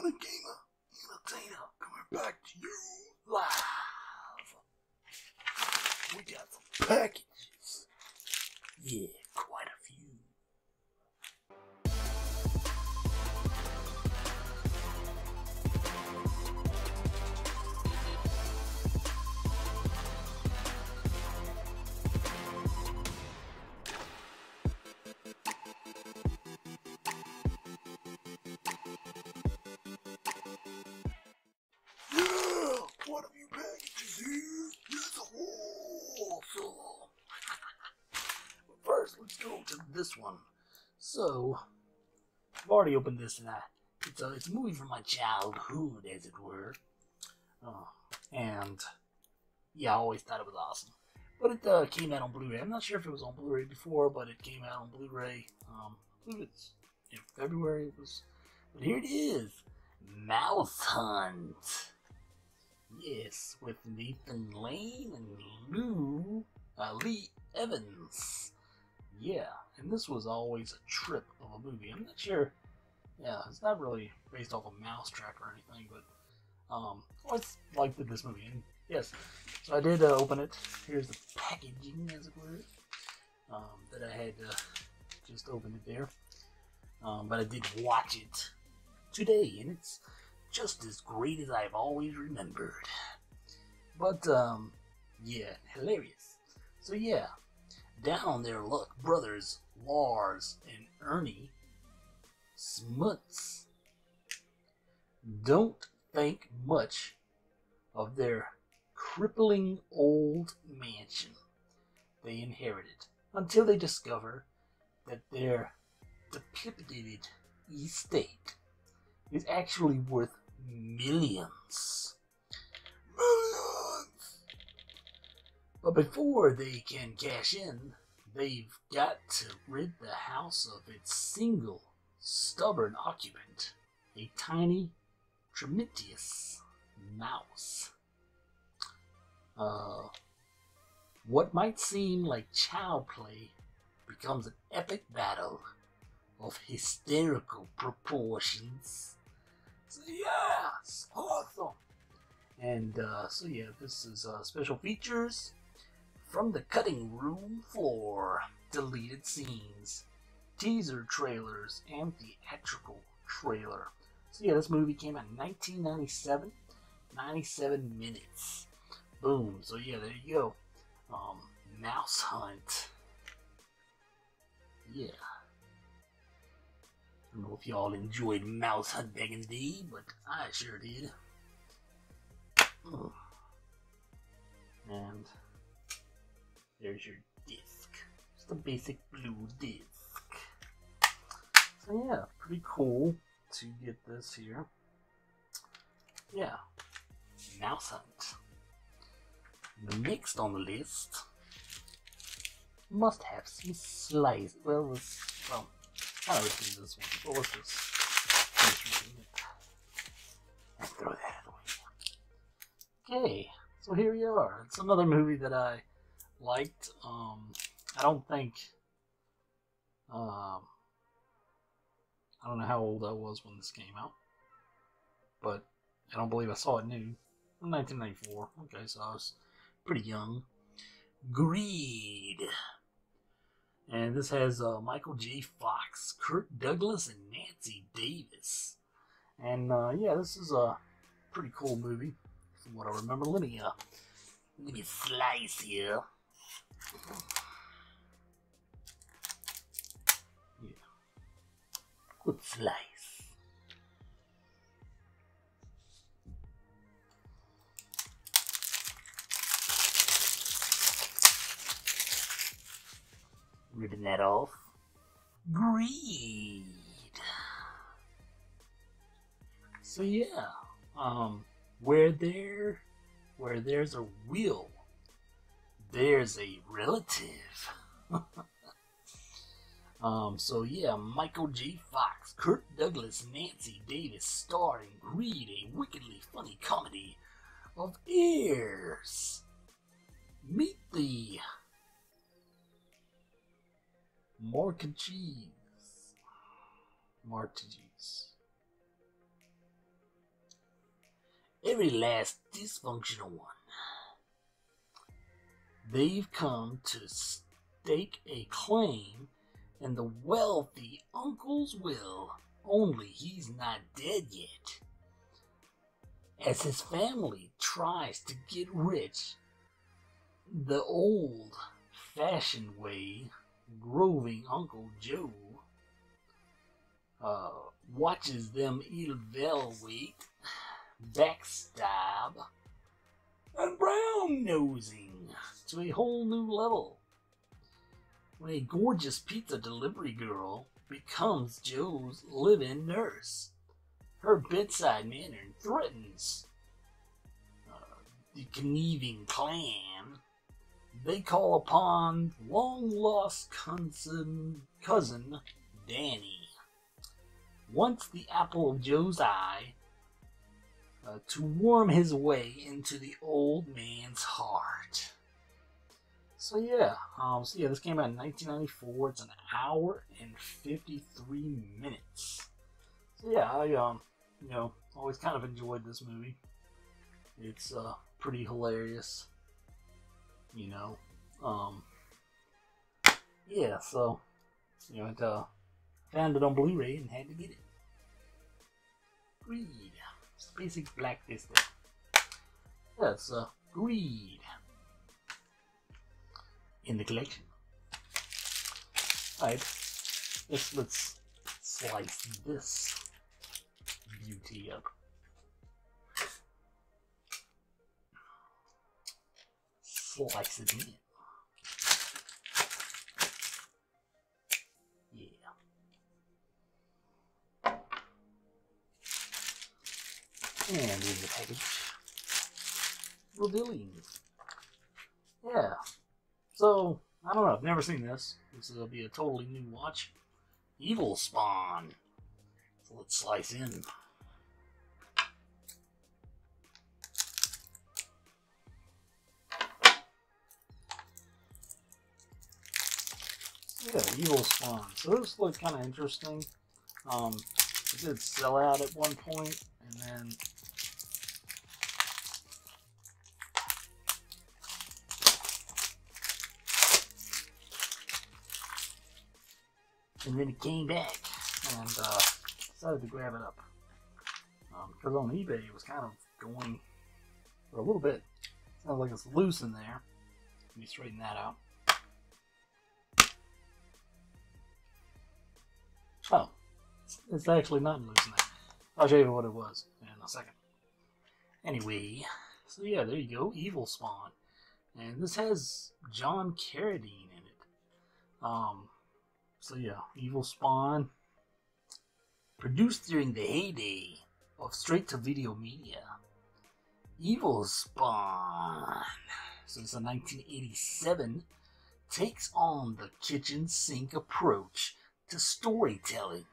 Comic Gamer Entertainer coming back to you live. We got some packages. Yeah, quite a few. What have you packages here? It's awesome. But first, let's go to this one. So, I've already opened this, and it's a movie from my childhood, as it were. And yeah, I always thought it was awesome. But it came out on Blu-ray. I'm not sure if it was on Blu-ray before, but it came out on Blu-ray. I believe it's in February. But here it is, Mouse Hunt. Yes, with Nathan Lane and Lee Evans. Yeah, and this was always a trip of a movie. I'm not sure. Yeah, it's not really based off a Mousetrap or anything, but I always liked this movie. And yes, so I did open it. Here's the packaging, as it were, that I had just opened it there. But I did watch it today, and it's just as great as I've always remembered. But, yeah, hilarious. So, yeah, down there, look, brothers Lars and Ernie Smuts don't think much of their crippling old mansion they inherited until they discover that their dilapidated estate is actually worth millions. But before they can cash in, they've got to rid the house of its single, stubborn occupant, a tiny, tremendous mouse. What might seem like child play becomes an epic battle of hysterical proportions. So yeah, it's awesome. And so yeah, this is special features from the cutting room floor, deleted scenes, teaser trailers, and theatrical trailer. So yeah, this movie came out in 1997, 97 minutes. Boom. So yeah, there you go. Mouse Hunt. Yeah. I don't know if y'all enjoyed Mouse Hunt back in the day, but I sure did. And there's your disc. Just a basic blue disc. So yeah, pretty cool to get this here. Yeah, Mouse Hunt. The next on the list must have some slice. Well, I always do this one, but let's just finish reading it and throw that away. Okay, so here we are. It's another movie that I liked. I don't think, I don't know how old I was when this came out, but I don't believe I saw it new. 1994. Okay, so I was pretty young. Greed. And this has Michael J. Fox, Kirk Douglas, and Nancy Davis. And yeah, this is a pretty cool movie from what I remember. Let me slice here. Yeah, good slice. Ripping that off. Greed. So yeah, where there's a will, there's a relative. So yeah, Michael J. Fox, Kirk Douglas, Nancy Davis starring Greed, a wickedly funny comedy of heirs. Meet the Mortgagees. Every last dysfunctional one. They've come to stake a claim in the wealthy uncle's will, only he's not dead yet. As his family tries to get rich the old-fashioned way, roving Uncle Joe watches them evaluate, backstab, and brown-nosing to a whole new level. When a gorgeous pizza delivery girl becomes Joe's live-in nurse, her bedside manner threatens the conniving clan. They call upon long-lost cousin Danny, once the apple of Joe's eye, to worm his way into the old man's heart. So yeah, this came out in 1994. It's an hour and 53 minutes. So yeah, I always kind of enjoyed this movie. It's pretty hilarious. Yeah, so it found it on Blu-ray and had to get it. Greed. It's basic black disc there. That's Greed in the collection. Alright, let's slice this beauty up. Slice it in. And in the package, revealing. Yeah. So, I don't know, I've never seen this. This will be a totally new watch. Evil Spawn. So let's slice in. Yeah, Evil Spawn. So this looks kind of interesting. It did sell out at one point, and then it came back, and decided to grab it up. Because on eBay it was kind of going for a little bit. Sounds like it's loose in there. Let me straighten that out. Oh, it's actually not loose in there. I'll show you what it was in a second. Anyway, so yeah, there you go, Evil Spawn. And this has John Carradine in it. So yeah, Evil Spawn, produced during the heyday of straight-to-video media. Evil Spawn, since 1987, takes on the kitchen sink approach to storytelling.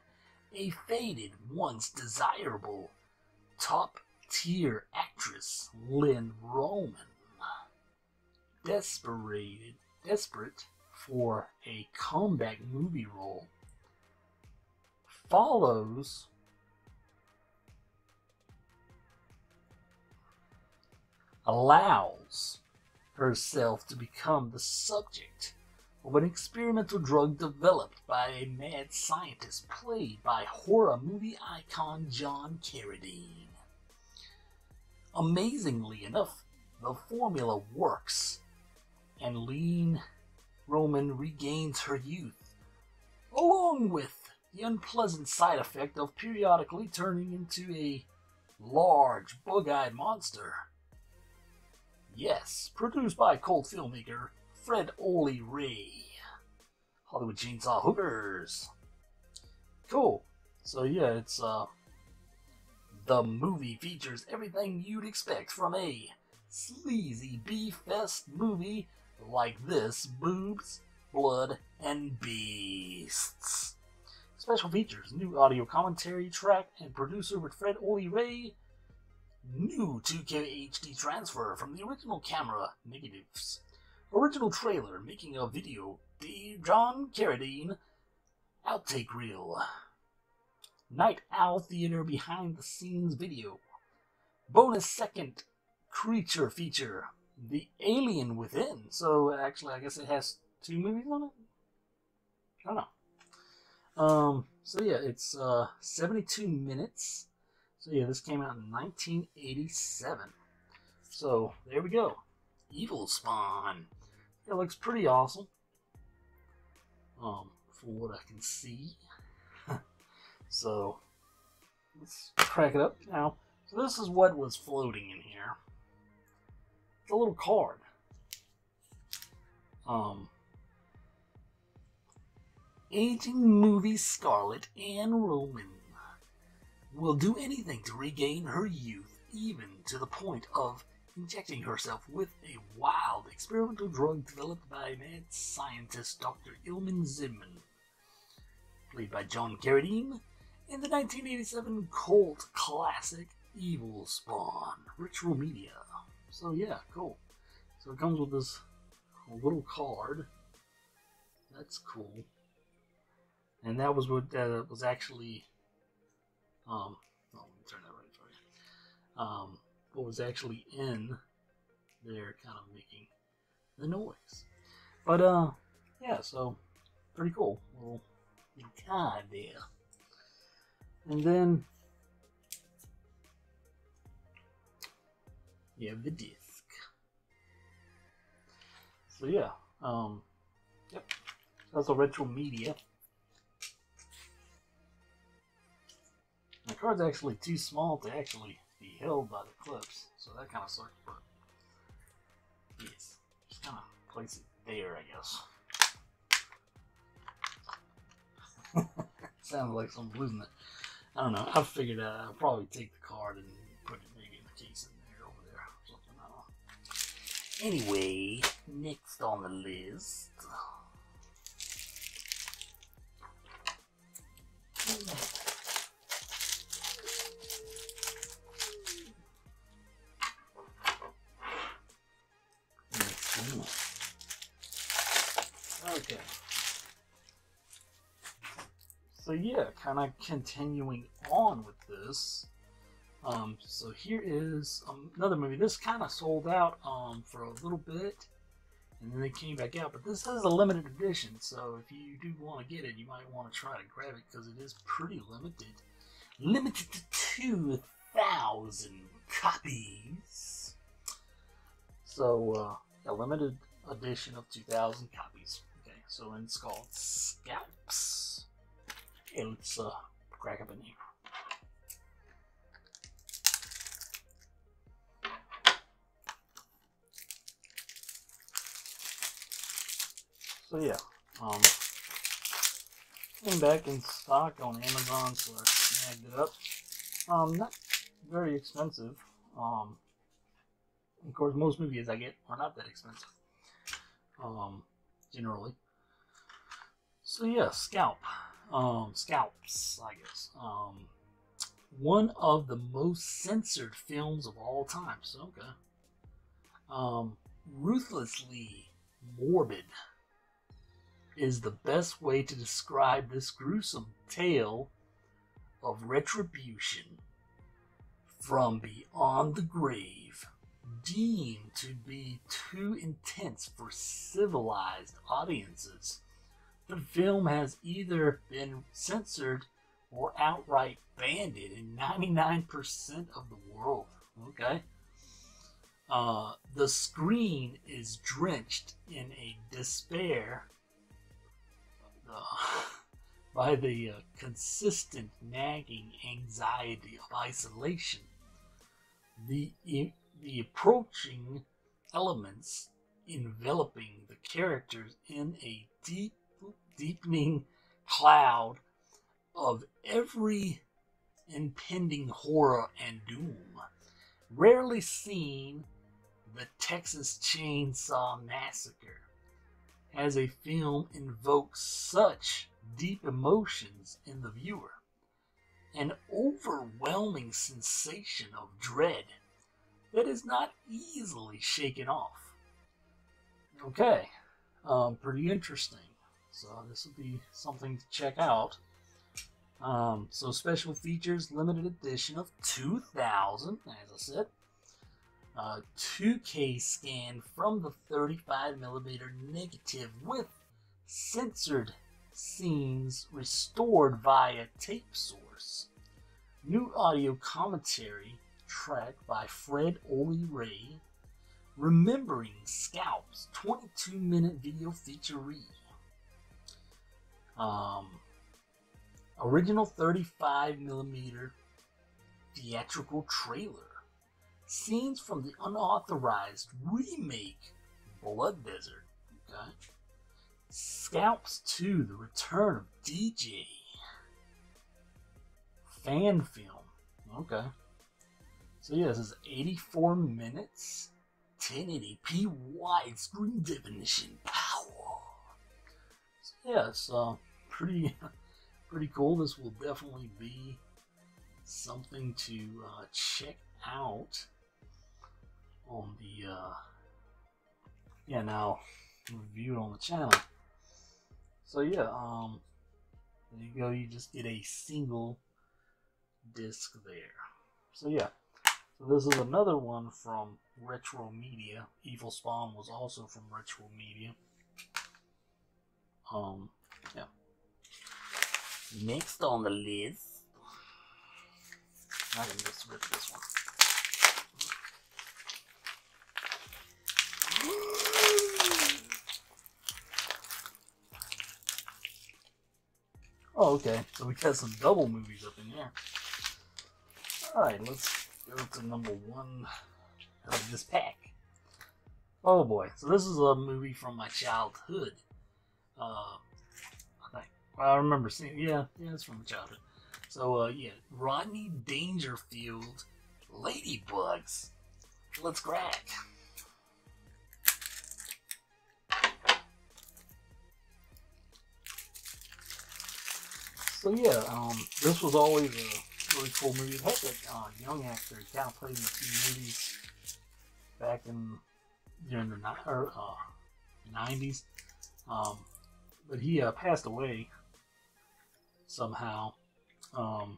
A faded, once desirable, top-tier actress, Lynn Roman, desperate for a comeback movie role, allows herself to become the subject of an experimental drug developed by a mad scientist played by horror movie icon John Carradine. Amazingly enough, the formula works, and Lynn Roman regains her youth, along with the unpleasant side effect of periodically turning into a large, bug-eyed monster. Yes, produced by cult filmmaker Fred Ole Ray. Hollywood Chainsaw Hookers. Cool. So yeah, it's the movie features everything you'd expect from a sleazy B-fest movie like this: boobs, blood, and beasts. Special features: new audio commentary track and producer with Fred Ole Ray. New 2K HD transfer from the original camera negatives. Original trailer, making a video, John Carradine, outtake reel. Night Owl Theater behind the scenes video. Bonus second creature feature, The Alien Within. So actually, I guess it has 2 movies on it? I don't know. So yeah, it's 72 minutes. So yeah, this came out in 1987. So there we go. Evil Spawn. It looks pretty awesome. From what I can see. So let's crack it up now. So this is what was floating in here. It's a little card. Aging movie Scarlet Ann Roman will do anything to regain her youth, even to the point of injecting herself with a wild experimental drug developed by mad scientist Dr. Ilman Zimman, played by John Carradine, in the 1987 cult classic Evil Spawn, Retro Media. So yeah, cool. So it comes with this little card. That's cool. And that was what was actually, let me turn that right for you. What was actually in there, kind of making the noise. But yeah, so pretty cool little card there. And then you have the disc. So yeah, yep, that's a Retro Media. The card's actually too small to actually be held by the clips, so that kind of sucks, but yes, just kind of place it there, I guess. Sounds like someone's losing it. I don't know, I figured I'll probably take the card and put it maybe in the case in there, over there, or something, I don't know. Anyway, next on the list. Okay. So yeah, kind of continuing on with this. So here is another movie. This kind of sold out for a little bit, and then they came back out. But this is a limited edition, so if you do want to get it, you might want to try to grab it because it is pretty limited. Limited to 2,000 copies. So a limited edition of 2,000 copies. Okay, so it's called Scalps. Okay, let's crack up in here. So yeah, came back in stock on Amazon, so I snagged it up. Not very expensive. Of course, most movies I get are not that expensive. Generally. So yeah, Scalps, I guess. One of the most censored films of all time. So okay. Ruthlessly morbid is the best way to describe this gruesome tale of retribution from beyond the grave, deemed to be too intense for civilized audiences. The film has either been censored or outright banned in 99% of the world. Okay. The screen is drenched in a despair by the consistent nagging anxiety of isolation. The approaching elements enveloping the characters in a deepening cloud of every impending horror and doom. Rarely seen, the Texas Chainsaw Massacre as a film invokes such deep emotions in the viewer, an overwhelming sensation of dread that is not easily shaken off. Okay, pretty interesting. So this will be something to check out. So special features, limited edition of 2000, as I said. 2K scan from the 35mm negative with censored scenes restored via tape source. New audio commentary track by Fred Ole Ray. Remembering Scalps 22-minute video feature. Original 35mm theatrical trailer. Scenes from the unauthorized remake Blood Desert. Okay. Scalps 2, The Return of DJ. Fan film. Okay. So yeah, this is 84 minutes, 1080p widescreen definition power. So yeah, it's pretty cool. This will definitely be something to check out on the now reviewed on the channel. So yeah, there you go. You just get a single disc there. So yeah, so this is another one from Retro Media. Evil Spawn was also from Retro Media. Yeah. Next on the list, I can just rip this one. Oh, okay. So we got some double movies up in here. Alright, let's go to number 1 of this pack. Oh boy. So this is a movie from my childhood. I think. Well, I remember seeing it. Yeah, it's from my childhood. So, yeah. Rodney Dangerfield, Ladybugs. Let's crack. So yeah, this was always a really cool movie. It had that young actor. He kind of played in a few movies back during the 90s. But he passed away somehow. Can't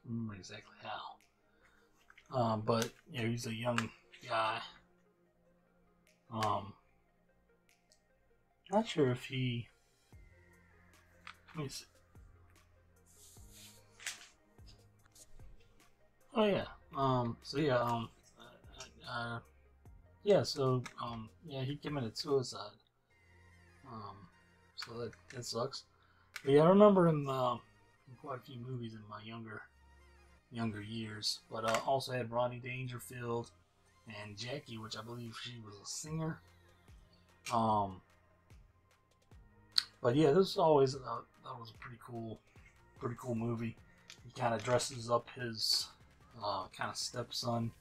remember exactly how. But you know, he's a young guy. Not sure if he. Let me see. Oh yeah. So yeah. Yeah. So yeah, he committed suicide. So that sucks. But yeah, I remember him in quite a few movies in my younger years. But also had Rodney Dangerfield and Jackie, which I believe she was a singer. But yeah, this was always that was a pretty cool movie. He kind of dresses up his kind of stepson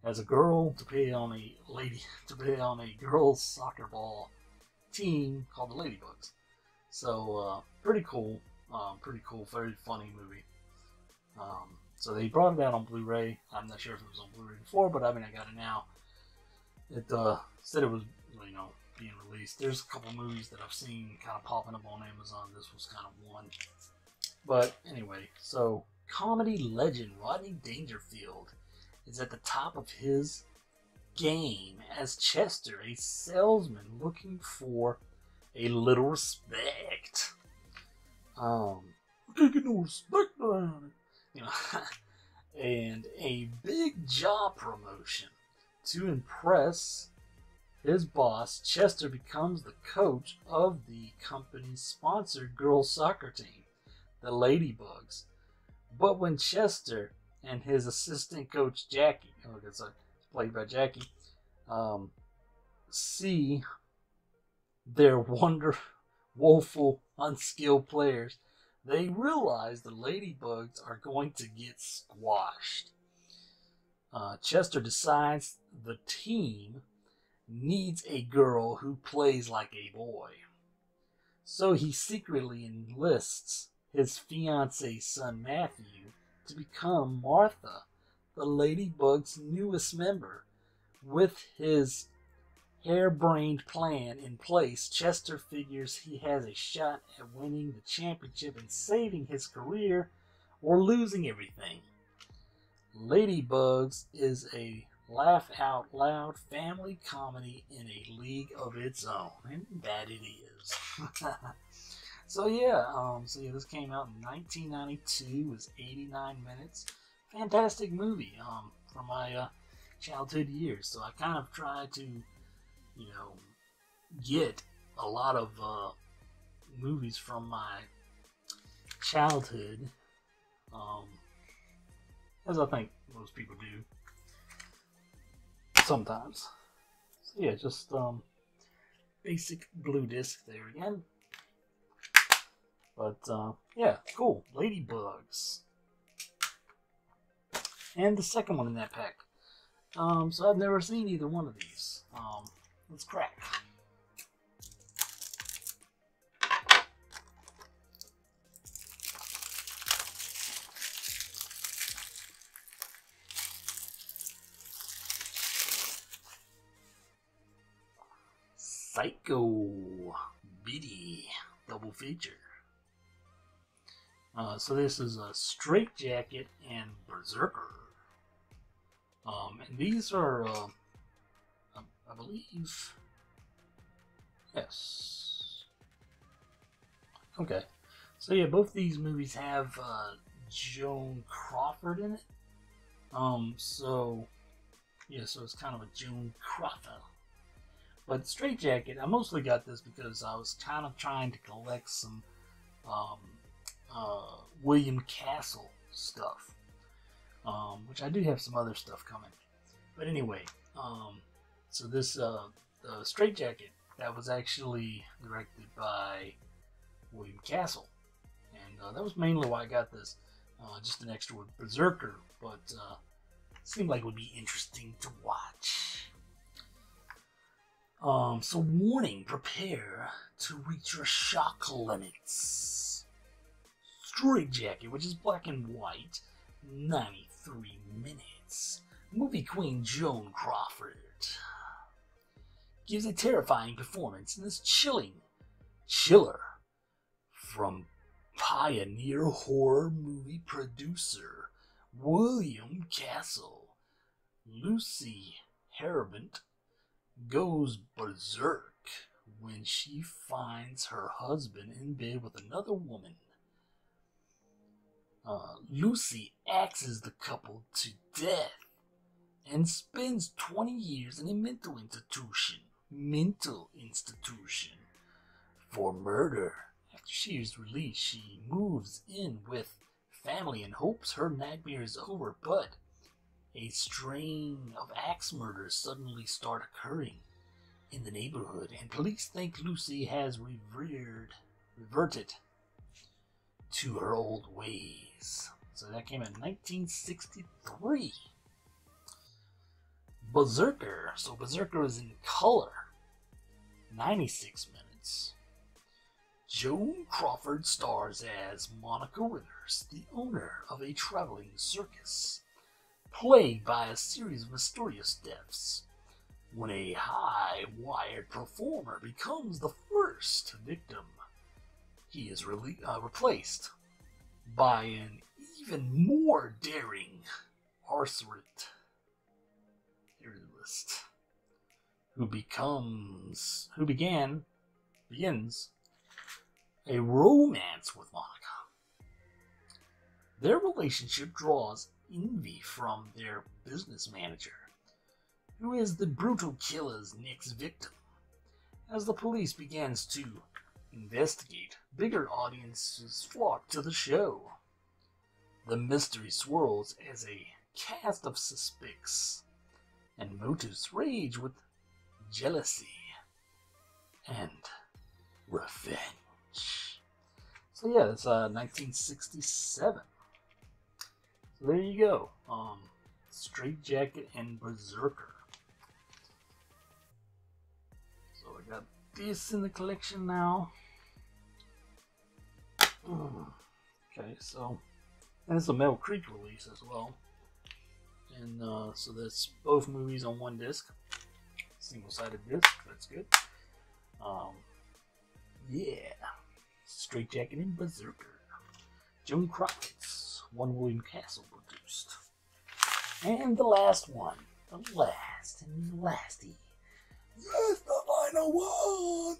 as a girl to play on a girls soccer ball team called the Ladybugs. So pretty cool, very funny movie. So they brought it out on Blu-ray. I'm not sure if it was on Blu-ray before, but I mean I got it now. It said it was being released. There's a couple movies that I've seen kind of popping up on Amazon. This was kind of one. But anyway, so comedy legend Rodney Dangerfield is at the top of his game as Chester, a salesman looking for a little respect. Taking no respect around it. And a big job promotion. To impress his boss, Chester becomes the coach of the company's sponsored girls soccer team, the Ladybugs. But when Chester and his assistant coach Jackie, played by Jackie, see their woeful, unskilled players, they realize the Ladybugs are going to get squashed. Chester decides the team needs a girl who plays like a boy. So he secretly enlists his fiance's son Matthew to become Martha, the Ladybug's newest member, with his harebrained plan in place, Chester figures he has a shot at winning the championship and saving his career or losing everything. Ladybugs is a laugh-out-loud family comedy in a league of its own, and that it is. So yeah, this came out in 1992. It was 89 minutes. Fantastic movie from my childhood years. So I kind of tried to, get a lot of movies from my childhood, as I think most people do sometimes. So yeah, just basic blue disc there again. But yeah, cool. Ladybugs. And the second one in that pack. So I've never seen either one of these. Let's crack. Psycho Biddy double feature. So this is a Straightjacket and Berserker. And these are, I believe, yes. Okay. So yeah, both these movies have Joan Crawford in it. So it's kind of a Joan Crawford. But Straightjacket, I mostly got this because I was kind of trying to collect some William Castle stuff, which I do have some other stuff coming. But anyway, so this the Straightjacket, that was actually directed by William Castle, and that was mainly why I got this. Just an extra with Berserker, but seemed like it would be interesting to watch. So warning, prepare to reach your shock limits. Straightjacket, which is black and white, 93 minutes. Movie queen Joan Crawford gives a terrifying performance in this chiller from pioneer horror movie producer William Castle. Lucy Harabant goes berserk when she finds her husband in bed with another woman. Lucy axes the couple to death and spends 20 years in a mental institution for murder. After she is released, she moves in with family and hopes her nightmare is over, but a string of axe murders suddenly start occurring in the neighborhood, and police think Lucy has reverted to her old ways. So that came in 1963. Berserker. So Berserker is in color. 96 minutes. Joan Crawford stars as Monica Rivers, the owner of a traveling circus, plagued by a series of mysterious deaths. When a high-wired performer becomes the first victim, he is replaced by an even more daring arcerist who begins a romance with Monica. Their relationship draws envy from their business manager, who is the brutal killer's next victim. As the police begins to investigate, bigger audiences flock to the show. The mystery swirls as a cast of suspects and motives rage with jealousy and revenge. So yeah, that's 1967. So there you go. Straightjacket and Berserker. So I got this in the collection now. Okay, so and it's a Metal Creek release as well. And so that's both movies on one disc. single-sided disc. That's good. Yeah. Straightjacket and Berserker. Joan Crockett's One William Castle produced. And the last one. The last and the lasty. Yes, the final one!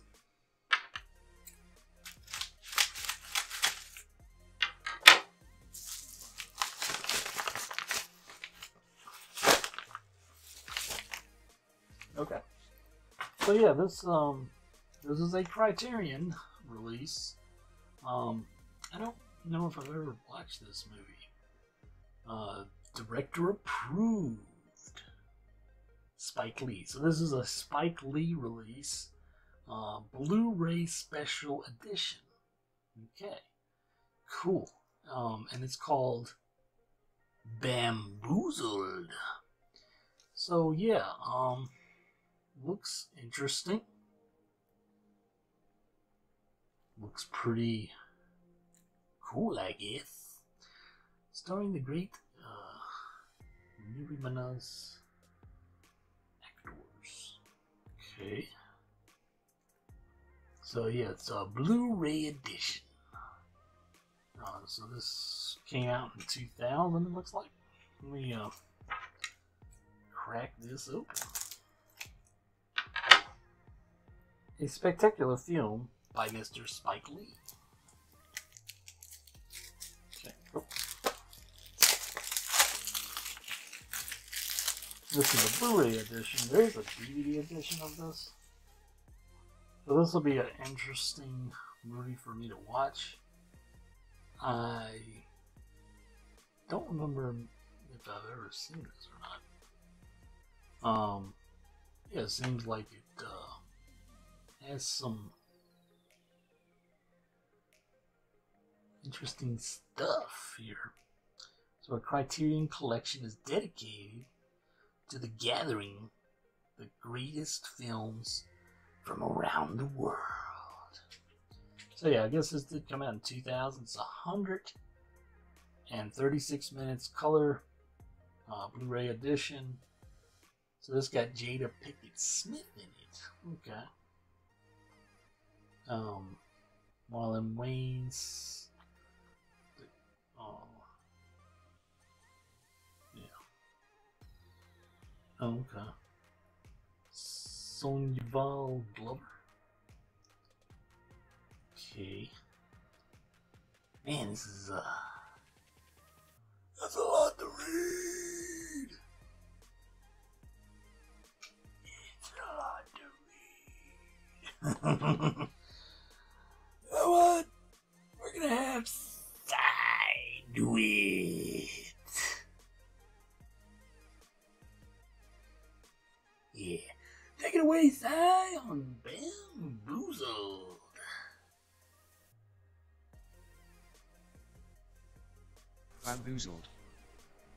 Okay. So yeah, this is a Criterion release. I don't know if I've ever watched this movie. Director approved. Spike Lee. So this is a Spike Lee release. Blu-ray special edition. Okay. Cool. And it's called Bamboozled. So yeah, looks interesting. Looks pretty cool, I guess. Starring the great numerous actors. Okay. So yeah, it's a Blu-ray edition. So this came out in 2000, it looks like. Let me crack this open. A spectacular film by Mr. Spike Lee. Okay. Oh. This is a Blu-ray edition. There's a DVD edition of this. So this will be an interesting movie for me to watch. I don't remember if I've ever seen this or not. Yeah, it seems like it has some interesting stuff here. So a Criterion collection is dedicated to the gathering the greatest films from around the world. So yeah, I guess this did come out in 2000. It's 136 minutes color Blu-ray edition. So this got Jada Pinkett Smith in it. Okay. Marlon Wayans. Yeah. Okay. Sonya Glover. Okay. Man, this is that's a lot to read. It's a lot to read. You know what? We're gonna have side with. Yeah. Take it away, Si, on Bamboozled. Bamboozled.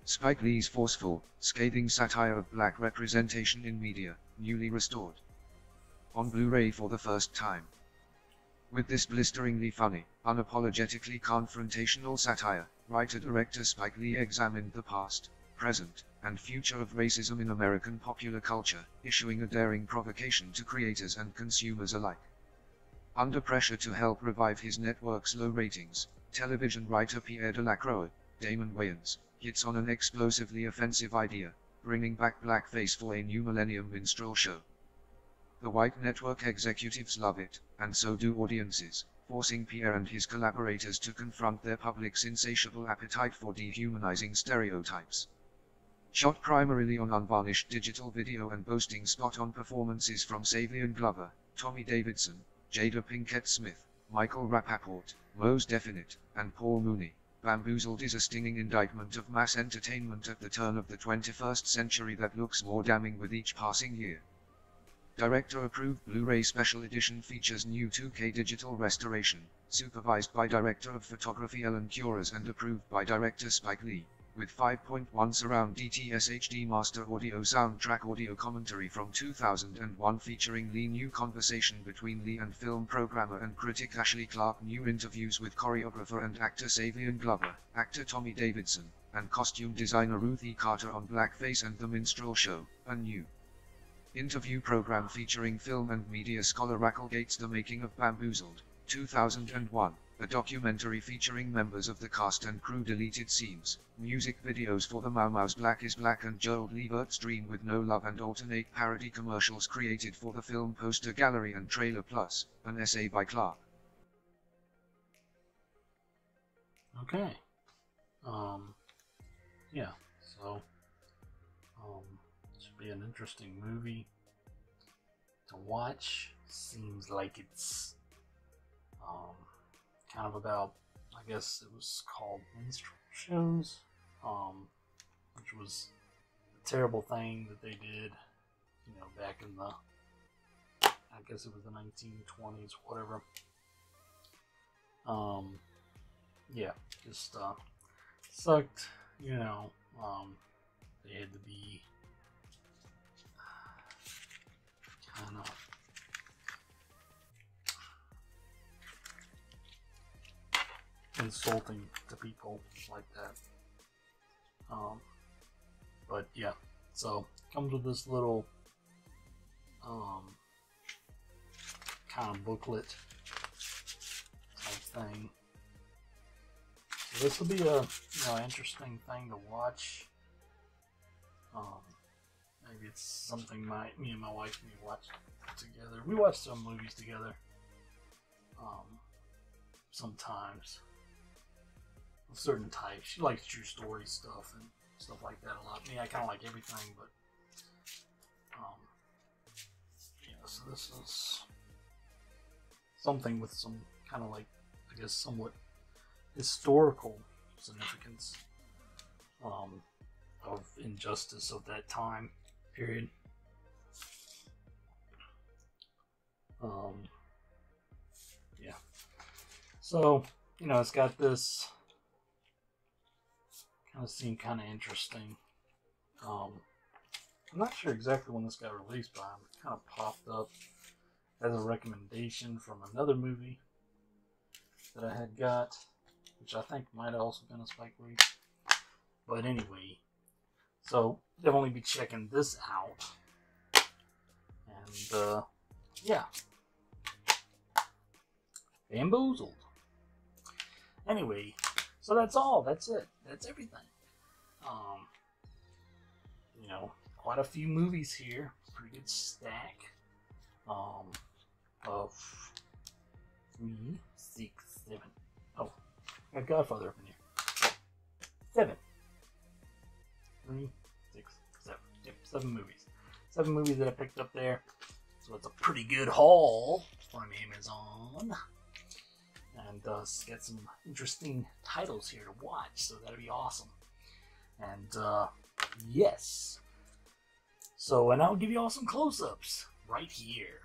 Spike Lee's forceful, scathing satire of black representation in media, newly restored. On Blu-ray for the first time. With this blisteringly funny, unapologetically confrontational satire, writer-director Spike Lee examined the past, present, and future of racism in American popular culture, issuing a daring provocation to creators and consumers alike. Under pressure to help revive his network's low ratings, television writer Pierre Delacroix, Damon Wayans, hits on an explosively offensive idea, bringing back blackface for a new millennium minstrel show. The white network executives love it, and so do audiences, forcing Pierre and his collaborators to confront their public's insatiable appetite for dehumanizing stereotypes. Shot primarily on unvarnished digital video and boasting spot-on performances from Savion Glover, Tommy Davidson, Jada Pinkett Smith, Michael Rappaport, Mos Definite, and Paul Mooney, Bamboozled is a stinging indictment of mass entertainment at the turn of the 21st century that looks more damning with each passing year. Director-approved Blu-ray Special Edition features new 2K digital restoration, supervised by Director of Photography Ellen Kuras and approved by Director Spike Lee, with 5.1 surround DTS HD master audio soundtrack audio commentary from 2001 featuring Lee, new conversation between Lee and film programmer and critic Ashley Clark, new interviews with choreographer and actor Savion Glover, actor Tommy Davidson, and costume designer Ruth E. Carter on blackface and the minstrel show, a new Interview program featuring film and media scholar Rackle Gates. The Making of Bamboozled, 2001. A documentary featuring members of the cast and crew. Deleted scenes, music videos for the Mau Mau's Black is Black and Joel Liebert's Dream with No Love, and alternate parody commercials created for the film Poster Gallery and Trailer Plus, an essay by Clark. Okay. Yeah, so, should be an interesting movie to watch. Seems like it's, kind of about, I guess it was called minstrel shows, which was a terrible thing that they did, you know, back in the, I guess it was the 1920s, whatever. Yeah, just, sucked, you know, they had to be kind of insulting to people like that. But yeah, so comes with this little kind of booklet type thing. So this will be a interesting thing to watch. Maybe it's something me and my wife may watch together. We watch some movies together. Sometimes. Of certain types. She likes true story stuff and stuff like that a lot. Me, I kind of like everything, but yeah. So this is something with some kind of like, I guess, somewhat historical significance of injustice of that time period. Yeah. So, you know, it's got this kind of seemed kind of interesting. I'm not sure exactly when this got released, but it kind of popped up as a recommendation from another movie that I had got, which I think might have also been a Spike Lee. But anyway, so definitely be checking this out. And yeah, Bamboozled. Anyway, so that's all. That's it. That's everything. You know, quite a few movies here. Pretty good stack. Of 3, 6, 7. Oh, I got Godfather up in here. 7. 3, 6, 7. Yep, 7 movies. 7 movies that I picked up there. So it's a pretty good haul from Amazon. And got some interesting titles here to watch, so that'll be awesome. And yes. So, and I'll give you all some close-ups right here.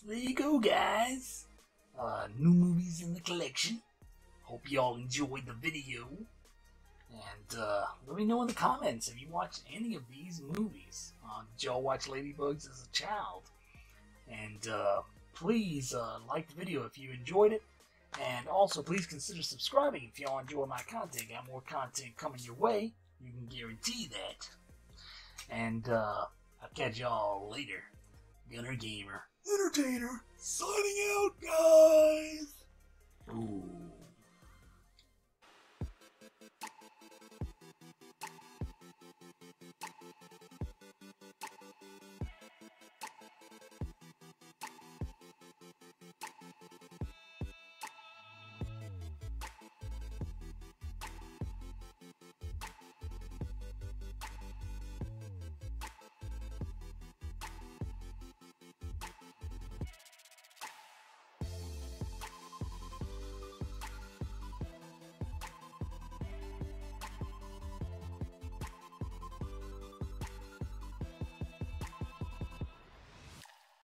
So there you go, guys. New movies in the collection. Hope y'all enjoyed the video. And let me know in the comments if you watched any of these movies. Did y'all watch Ladybugs as a child? And please like the video if you enjoyed it. And also please consider subscribing if y'all enjoy my content. Got more content coming your way. You can guarantee that. And I'll catch y'all later. Gunner Gamer Entertainer signing out, guys. Ooh.